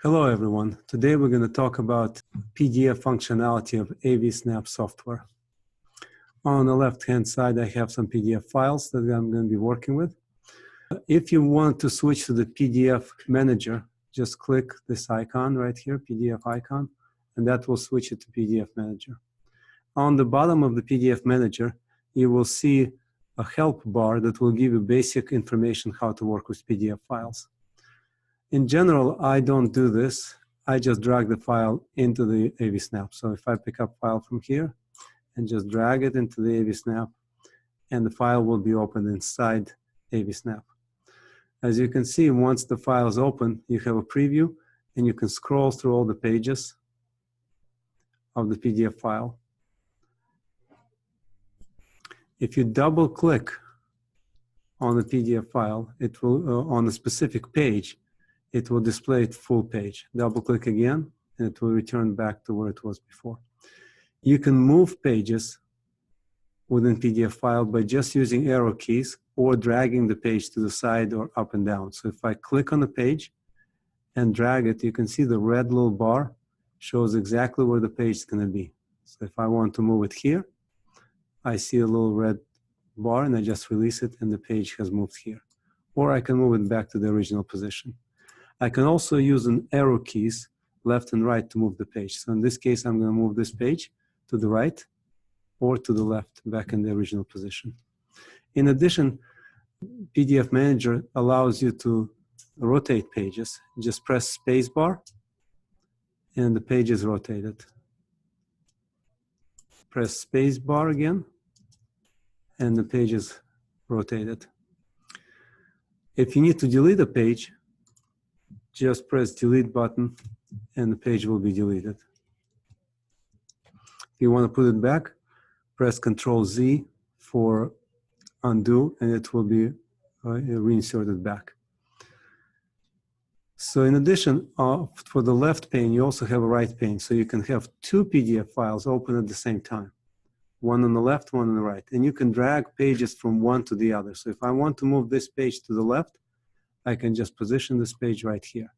Hello everyone. Today we're going to talk about PDF functionality of AVSnap software. On the left-hand side, I have some PDF files that I'm going to be working with. If you want to switch to the PDF manager, just click this icon right here, PDF icon, and that will switch it to PDF manager. On the bottom of the PDF manager, you will see a help bar that will give you basic information how to work with PDF files. In general, I don't do this. I just drag the file into the AVSnap. So if I pick up file from here and just drag it into the AVSnap, and the file will be opened inside AVSnap. As you can see, once the file is open, you have a preview and you can scroll through all the pages of the PDF file. If you double click on the PDF file, it will, on a specific page, it will display it full page. Double click again, and it will return back to where it was before. You can move pages within PDF file by just using arrow keys or dragging the page to the side or up and down. So if I click on the page and drag it, you can see the red little bar shows exactly where the page is going to be. So if I want to move it here, I see a little red bar and I just release it and the page has moved here. Or I can move it back to the original position. I can also use an arrow keys left and right to move the page. So in this case, I'm going to move this page to the right or to the left, back in the original position. In addition, PDF Manager allows you to rotate pages. Just press spacebar and the page is rotated. Press spacebar again and the page is rotated. If you need to delete a page, just press delete button and the page will be deleted. If you want to put it back, press Ctrl Z for undo and it will be reinserted back. So in addition, for the left pane, you also have a right pane. So you can have two PDF files open at the same time. One on the left, one on the right. And you can drag pages from one to the other. So if I want to move this page to the left, I can just position this page right here.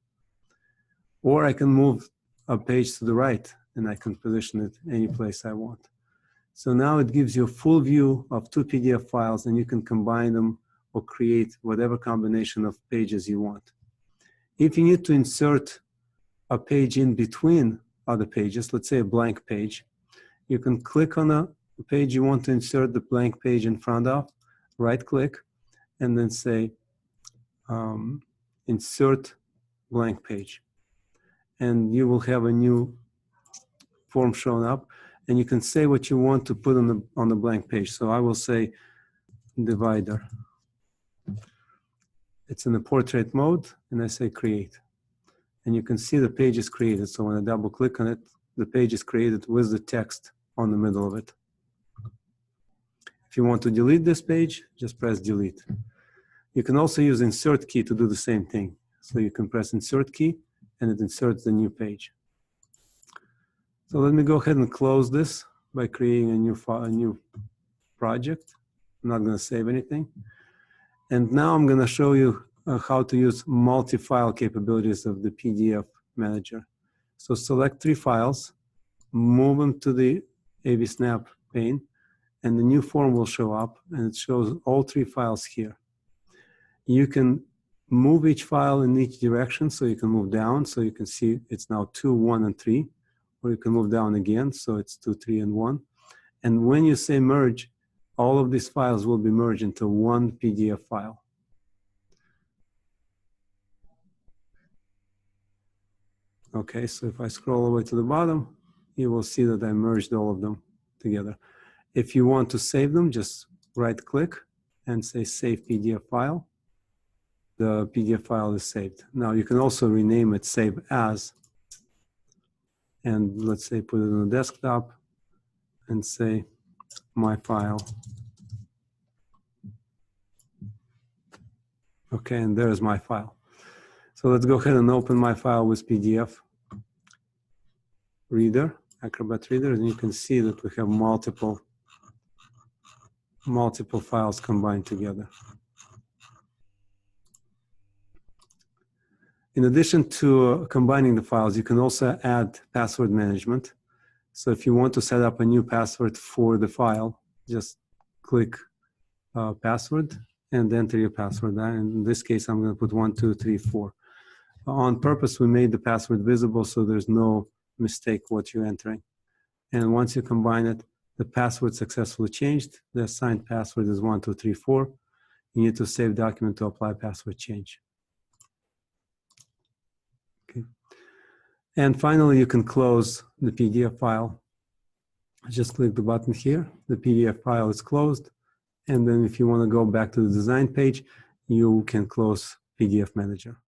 Or I can move a page to the right and I can position it any place I want. So now it gives you a full view of two PDF files and you can combine them or create whatever combination of pages you want. If you need to insert a page in between other pages, let's say a blank page, you can click on a page you want to insert the blank page in front of, right click, and then say, insert blank page, and you will have a new form shown up and you can say what you want to put on the blank page. So I will say divider. It's in the portrait mode and I say create, and you can see the page is created. So when I double click on it, the page is created with the text on the middle of it. If you want to delete this page, just press delete. You can also use insert key to do the same thing. So you can press insert key and it inserts the new page. So let me go ahead and close this by creating a new project. I'm not going to save anything. And now I'm going to show you how to use multi-file capabilities of the PDF Manager. So select three files, move them to the AVSnap pane, and the new form will show up and it shows all three files here. You can move each file in each direction, so you can move down, so you can see it's now 2, 1, and 3, or you can move down again, so it's 2, 3, and 1. And when you say merge, all of these files will be merged into one PDF file. Okay, so if I scroll all the way to the bottom, you will see that I merged all of them together. If you want to save them, just right-click and say Save PDF File. The PDF file is saved. Now you can also rename it Save As, and let's say put it on the desktop and say My File. Okay, and there's my file. So let's go ahead and open my file with PDF Reader, Acrobat Reader, and you can see that we have multiple files combined together. In addition to combining the files, you can also add password management. So if you want to set up a new password for the file, just click password and enter your password. In this case, I'm going to put 1234. On purpose, we made the password visible so there's no mistake what you're entering. And once you combine it, the password successfully changed. The assigned password is 1234. You need to save document to apply password change. Okay. And finally, you can close the PDF file. Just click the button here. The PDF file is closed. And then if you want to go back to the design page, you can close PDF Manager.